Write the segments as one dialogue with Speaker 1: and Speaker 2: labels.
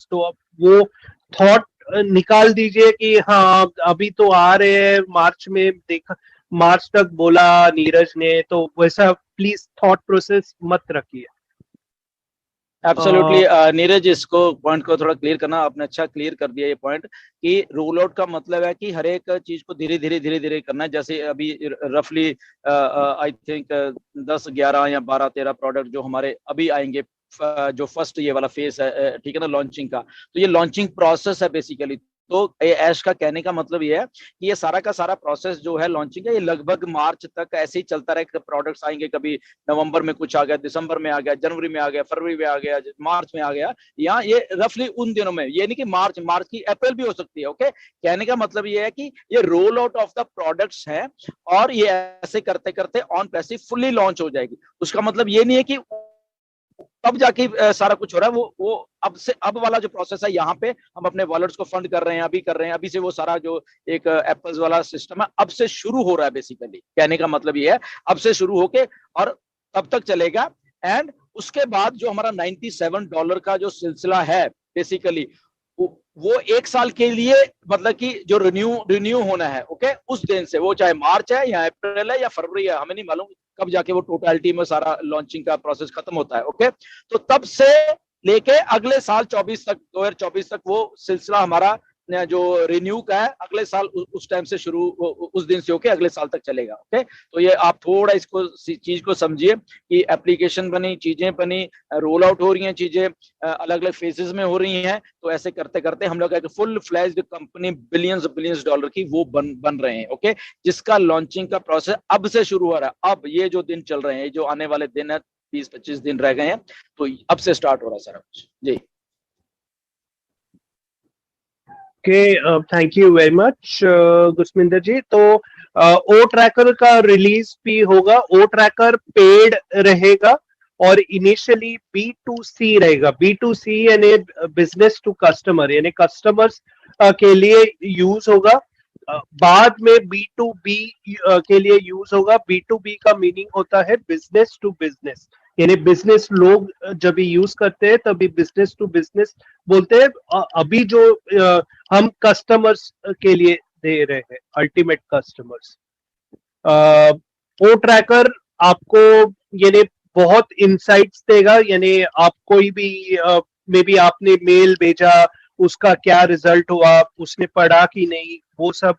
Speaker 1: Products, तो अब वो थॉट निकाल दीजिए कि हाँ अभी तो आ रहे हैं मार्च में, देखा मार्च तक बोला नीरज ने, तो वैसा प्लीज थॉट प्रोसेस मत रखिए।
Speaker 2: एब्सोल्युटली नीरज, इसको पॉइंट को थोड़ा क्लियर करना, आपने अच्छा क्लियर कर दिया ये पॉइंट कि रोल आउट का मतलब है कि हर एक चीज को धीरे धीरे करना है। जैसे अभी रफली आई थिंक 10 11 या 12 13 प्रोडक्ट जो हमारे अभी आएंगे, जो फर्स्ट ये वाला फेस है, ठीक है ना, लॉन्चिंग का। तो ये लॉन्चिंग प्रोसेस है बेसिकली। तो ऐश का कहने का मतलब ये है कि ये सारा का सारा प्रोसेस जो है लॉन्चिंग का, ये लगभग मार्च तक ऐसे ही चलता रहेगा। प्रोडक्ट्स आएंगे, कभी नवंबर में कुछ आ गया, दिसंबर में आ गया, जनवरी में आ गया, फरवरी में आ गया, मार्च में आ गया। या ये रफली उन दिनों में, ये नहीं कि मार्च की अप्रैल भी हो सकती है। ओके, कहने का मतलब ये है कि ये roll out of the products है, और ये ऐसे करते करते ऑन पैसिव फुल्ली लॉन्च हो जाएगी। उसका मतलब ये नहीं है कि तब जाके सारा कुछ हो रहा है। वो अब वाला जो प्रोसेस है, यहाँ पे हम अपने वॉलेट्स को फंड कर रहे हैं, अभी कर रहे हैं, अभी से वो सारा जो एक एप्पल्स वाला सिस्टम है अब से शुरू हो रहा है बेसिकली। कहने का मतलब ये है अब से शुरू होके और तब तक चलेगा। एंड उसके बाद जो हमारा $97 का जो सिलसिला है बेसिकली, वो 1 साल के लिए, मतलब कि जो रिन्यू होना है। ओके, उस दिन से, वो चाहे मार्च है या अप्रैल है या फरवरी है, हमें नहीं मालूम कब जाके वो टोटलिटी में सारा लॉन्चिंग का प्रोसेस खत्म होता है। ओके, तो तब से लेके अगले साल 2024 तक वो सिलसिला हमारा जो रिन्यू का है, अगले साल उस टाइम से शुरू, उस दिन से होके अगले साल तक चलेगा। ओके, तो ये आप थोड़ा इसको चीज को समझिए कि एप्लीकेशन बनी, चीजें बनी, रोल आउट हो रही हैं, चीजें अलग अलग फेजेस में हो रही हैं। तो ऐसे करते करते हम लोग एक full fledged company billions dollar की वो बन रहे हैं। ओके, जिसका लॉन्चिंग का प्रोसेस अब से शुरू हो रहा है। अब ये जो दिन चल रहे हैं, जो आने वाले दिन है, 20-25 दिन रह गए हैं, तो अब से स्टार्ट हो रहा है सारा कुछ जी।
Speaker 1: Okay, thank you very much Gursminder ji. तो ओ ट्रैकर का रिलीज भी होगा। ओ ट्रैकर पेड रहेगा और इनिशियली B2C रहेगा। B2C यानी बिजनेस टू कस्टमर, यानी कस्टमर्स के लिए यूज होगा। बाद में B2B के लिए यूज होगा। B2B का मीनिंग होता है बिजनेस टू बिजनेस, यानी बिजनेस लोग जब यूज करते हैं तभी बिजनेस टू बिजनेस बोलते हैं। अभी जो हम कस्टमर्स के लिए दे रहे हैं, अल्टीमेट कस्टमर्स। ओ ट्रैकर आपको यानी बहुत इंसाइट्स देगा, यानी आप कोई भी मे बी आपने मेल भेजा, उसका क्या रिजल्ट हुआ, उसने पढ़ा कि नहीं, वो सब,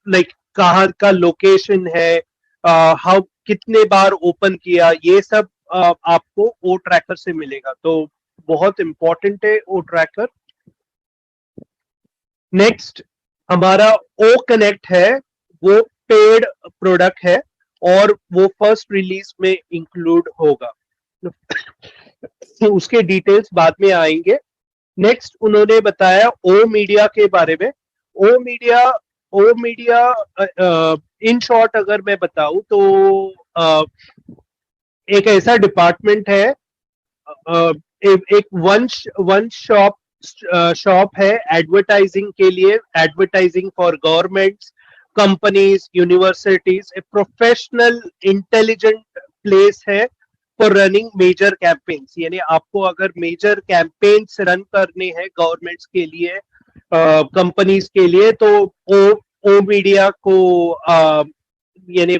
Speaker 1: लाइक कहाँ का लोकेशन है, हाउ कितने बार ओपन किया, ये सब आपको ओ ट्रैकर से मिलेगा। तो बहुत इंपॉर्टेंट है ओ ट्रैकर। नेक्स्ट हमारा ओ कनेक्ट है, वो पेड प्रोडक्ट है और वो फर्स्ट रिलीज में इंक्लूड होगा। तो उसके डिटेल्स बाद में आएंगे। नेक्स्ट उन्होंने बताया ओ मीडिया के बारे में। ओ मीडिया इन शॉर्ट अगर मैं बताऊं तो एक ऐसा डिपार्टमेंट है, एक वन शॉप है एडवर्टाइजिंग के लिए, advertising for governments, companies, universities. A professional intelligent place है फॉर रनिंग मेजर कैंपेन्स, यानी आपको अगर मेजर कैंपेन्स रन करने हैं गवर्नमेंट्स के लिए, कंपनीज के लिए, तो ओ मीडिया को यानी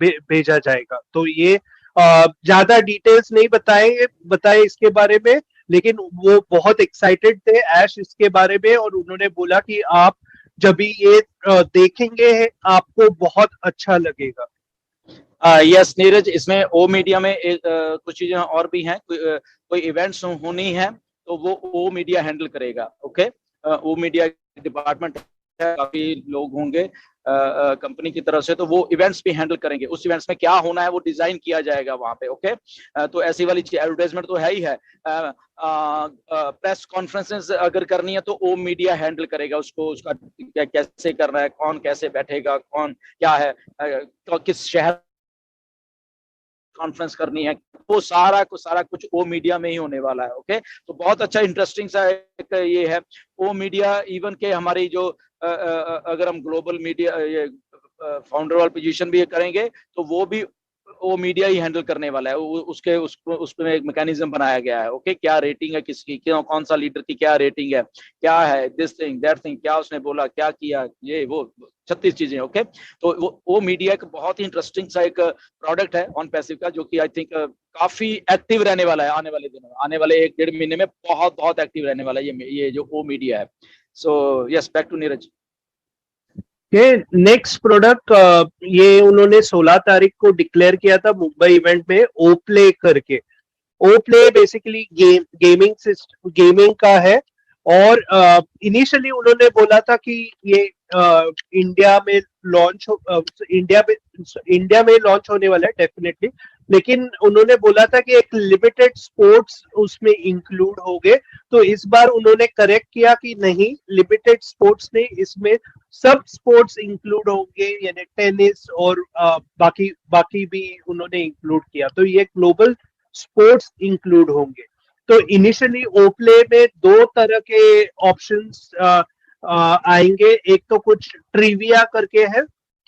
Speaker 1: भेजा जाएगा। तो ये ज्यादा डिटेल्स नहीं बताए इसके बारे में, लेकिन वो बहुत एक्साइटेड थे ऐश इसके बारे में, और उन्होंने बोला कि आप जब भी ये देखेंगे आपको बहुत अच्छा लगेगा।
Speaker 2: यस नीरज, इसमें ओ मीडिया में कुछ चीजें और भी हैं। कोई इवेंट्स होनी है तो वो ओ मीडिया हैंडल करेगा। ओके, ओ मीडिया डिपार्टमेंट है, काफी लोग होंगे कंपनी की तरफ से, तो वो इवेंट्स भी हैंडल करेंगे। उस इवेंट्स में क्या होना है वो डिजाइन किया जाएगा वहां पे। ओके, तो ऐसी वाली एडवर्टाइजमेंट तो है ही है। प्रेस कॉन्फ्रेंसेस अगर करनी है तो ओ मीडिया हैंडल करेगा उसको, उसका कैसे करना है, कौन कैसे बैठेगा, कौन क्या है, किस शहर कॉन्फ्रेंस करनी है, वो सारा कुछ ओ मीडिया में ही होने वाला है। ओके, तो बहुत अच्छा इंटरेस्टिंग सा एक ये है ओ मीडिया। इवन के हमारी जो अगर हम ग्लोबल मीडिया ये फाउंडर वाली पोजीशन भी करेंगे तो वो भी वो मीडिया ही हैंडल करने वाला है, उसके उसमें एक मैकेनिज्म बनाया गया है। ओके, क्या रेटिंग है किसकी, क्यों, कौन सा लीडर की क्या रेटिंग है, क्या है दिस थिंग दैट थिंग, क्या उसने बोला, क्या किया, ये वो 36 चीजें। ओके, तो वो मीडिया एक बहुत ही इंटरेस्टिंग सा एक प्रोडक्ट है ऑन पैसिव का, जो कि आई थिंक काफी एक्टिव रहने वाला है आने वाले दिनों में, आने वाले 1-1.5 महीने में बहुत बहुत एक्टिव रहने वाला है ये जो ओ मीडिया है। So yes, back to Neeraj.
Speaker 1: ये नेक्स्ट प्रोडक्ट ये उन्होंने 16 तारीख को डिक्लेयर किया था मुंबई इवेंट में, ओप्ले करके। ओप्ले बेसिकली गेमिंग का है, और इनिशियली उन्होंने बोला था कि ये इंडिया में लॉन्च इंडिया में लॉन्च होने वाला है डेफिनेटली, लेकिन उन्होंने बोला था कि एक लिमिटेड स्पोर्ट्स उसमें इंक्लूड हो गए। तो इस बार उन्होंने करेक्ट किया कि नहीं, लिमिटेड स्पोर्ट्स नहीं, इसमें सब स्पोर्ट्स इंक्लूड होंगे, यानी टेनिस और बाकी बाकी भी उन्होंने इंक्लूड किया, तो ये ग्लोबल स्पोर्ट्स इंक्लूड होंगे। तो इनिशियली ओप्ले में 2 तरह के ऑप्शंस आएंगे, एक तो कुछ ट्रिविया करके है,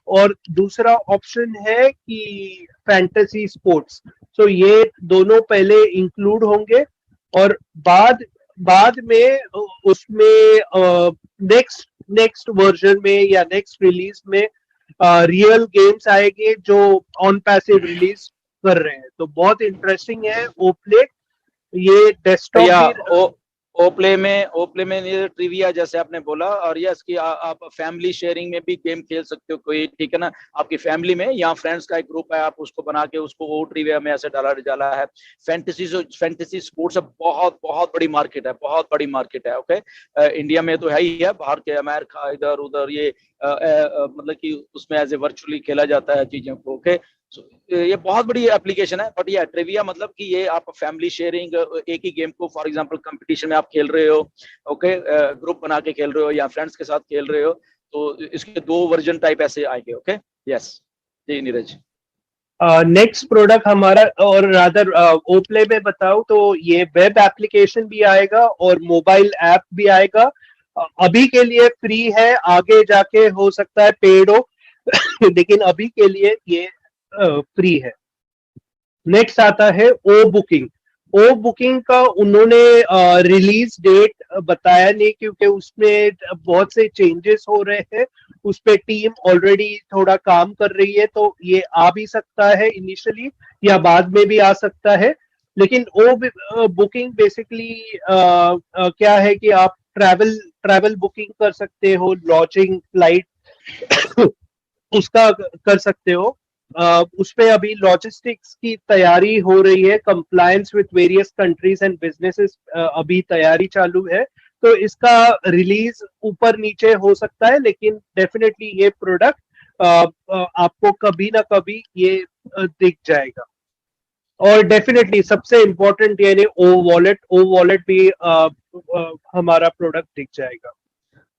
Speaker 1: और दूसरा ऑप्शन है कि फैंटेसी स्पोर्ट्स। तो ये दोनों पहले इंक्लूड होंगे, और बाद में उसमें नेक्स्ट वर्जन में या नेक्स्ट रिलीज में रियल गेम्स आएंगे जो ऑन पैसिव रिलीज कर रहे हैं। तो बहुत इंटरेस्टिंग है ओप्ले। ये डेस्कटॉप
Speaker 2: ओप्ले में ये ट्रिविया जैसे आपने बोला, और यस कि आप फैमिली शेयरिंग में भी गेम खेल सकते हो कोई, ठीक है ना, आपकी फैमिली में या फ्रेंड्स का एक ग्रुप है, आप उसको बना के उसको वो ट्रिविया में ऐसे डाला है। फैंटेसी स्पोर्ट्स बहुत बहुत बड़ी मार्केट है, बहुत बड़ी मार्केट है। ओके, इंडिया में तो है ही है, बाहर के अमेरिका इधर उधर ये मतलब कि उसमें एज ए वर्चुअली खेला जाता है चीजों को। ओके, ये बहुत बड़ी एप्लीकेशन है। बट ये ट्रिविया मतलब कि ये आप फैमिली शेयरिंग एक ही गेम को, फॉर एग्जांपल कंपटीशन में आप खेल रहे हो, ओके, ग्रुप बना के खेल रहे हो या फ्रेंड्स के साथ खेल रहे हो, तो इसके 2 वर्जन टाइप ऐसे आएंगे। ओके, यस जी नीरज।
Speaker 1: नेक्स्ट प्रोडक्ट हमारा, और रादर ओप्ले में बताऊं तो ये वेब एप्लीकेशन भी आएगा और मोबाइल ऐप भी आएगा। अभी के लिए फ्री है, आगे जाके हो सकता है पेड हो लेकिन अभी के लिए ये फ्री है। नेक्स्ट आता है ओ बुकिंग। ओ बुकिंग का उन्होंने रिलीज डेट बताया नहीं, क्योंकि उसमें बहुत से चेंजेस हो रहे हैं, उस पे टीम ऑलरेडी थोड़ा काम कर रही है, तो ये आ भी सकता है इनिशियली या बाद में भी आ सकता है। लेकिन ओ बुकिंग बेसिकली क्या है कि आप ट्रैवल बुकिंग कर सकते हो, लॉजिंग, फ्लाइट उसका कर सकते हो। उसपे अभी लॉजिस्टिक्स की तैयारी हो रही है, compliance with various countries and businesses अभी तैयारी चालू है। तो इसका रिलीज ऊपर नीचे हो सकता है, लेकिन डेफिनेटली ये प्रोडक्ट आपको कभी ना कभी ये दिख जाएगा। और डेफिनेटली सबसे इम्पोर्टेंट यानी ओ वॉलेट भी हमारा प्रोडक्ट दिख जाएगा।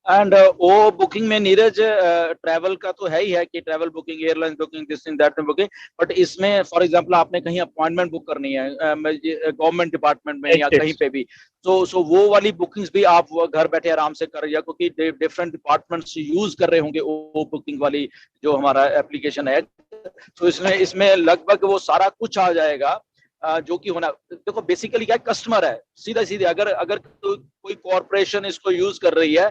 Speaker 2: एंड वो बुकिंग में नीरज ट्रैवल का तो है ही है कि travel booking, airline booking, this thing that booking, but इसमें फॉर एग्जांपल आपने कहीं अपॉइंटमेंट बुक करनी है गवर्नमेंट डिपार्टमेंट में या कहीं पे भी, तो वो वाली बुकिंग्स भी आप घर बैठे आराम से कर, या क्योंकि डिफरेंट डिपार्टमेंट्स यूज कर रहे होंगे वो बुकिंग वाली जो हमारा एप्लीकेशन है, तो इसमें लगभग वो सारा कुछ आ जाएगा जो कि होना। देखो बेसिकली क्या कस्टमर है, सीधा सीधे अगर कोई कॉर्पोरेशन इसको यूज कर रही है,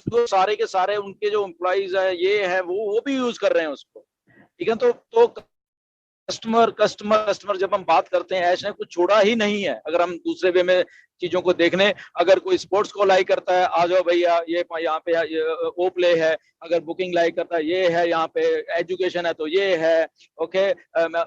Speaker 2: तो सारे के सारे उनके जो एम्प्लॉइज है ये है वो भी यूज कर रहे हैं उसको, ठीक है। तो कस्टमर जब हम बात करते हैं, ऐश ने कुछ छोड़ा ही नहीं है। अगर हम दूसरे वे में चीजों को देखने, अगर कोई स्पोर्ट्स को लाइक करता है, आ जाओ भैया ये यहाँ पे ओ प्ले है, अगर बुकिंग लाइक करता है ये है, यहाँ पे एजुकेशन है तो ये है, ओके,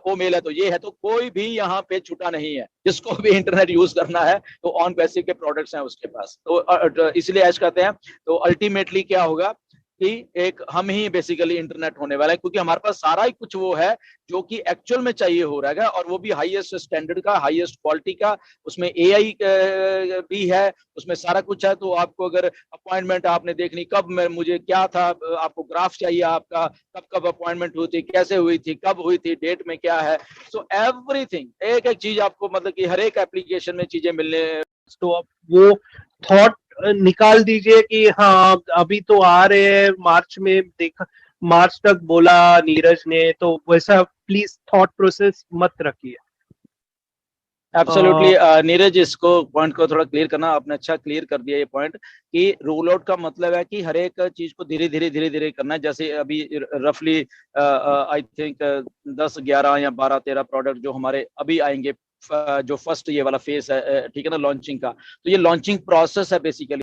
Speaker 2: ओ मेल है तो ये है, तो कोई भी यहाँ पे छूटा नहीं है। जिसको भी इंटरनेट यूज करना है तो ऑन पैसिव के प्रोडक्ट्स हैं उसके पास, तो इसलिए ऐश कहते हैं। तो अल्टीमेटली क्या होगा कि एक हम ही बेसिकली इंटरनेट होने वाला है, क्योंकि हमारे पास सारा ही कुछ वो है जो कि एक्चुअल में चाहिए हो रहा है, और वो भी हाईएस्ट स्टैंडर्ड का, हाईएस्ट क्वालिटी का। उसमें एआई भी है, उसमें सारा कुछ है। तो आपको अगर अपॉइंटमेंट आपने देखनी, कब में मुझे क्या था, आपको ग्राफ चाहिए आपका, कब कब अपॉइंटमेंट हुई थी, कैसे हुई थी, कब हुई थी, डेट में क्या है, सो एवरीथिंग, एक एक चीज आपको मतलब कि हर एक एप्लीकेशन में चीजें मिलने।
Speaker 1: तो अब वो थॉट निकाल दीजिए कि हाँ अभी तो आ रहे हैं मार्च में, मार्च तक बोला नीरज ने, तो वैसा प्लीज थॉट प्रोसेस मत रखिए।
Speaker 2: एब्सोल्युटली नीरज, इसको पॉइंट को थोड़ा क्लियर करना, आपने अच्छा क्लियर कर दिया ये पॉइंट कि रूल आउट का मतलब है कि हर एक चीज को धीरे धीरे धीरे धीरे करना है। जैसे अभी रफली आई थिंक 10 11 या 12 13 प्रोडक्ट जो हमारे अभी आएंगे, जो फर्स्ट ये वाला फेस है, ठीक है ना, लॉन्चिंग का। तो ये लॉन्चिंग प्रोसेस है बेसिकली।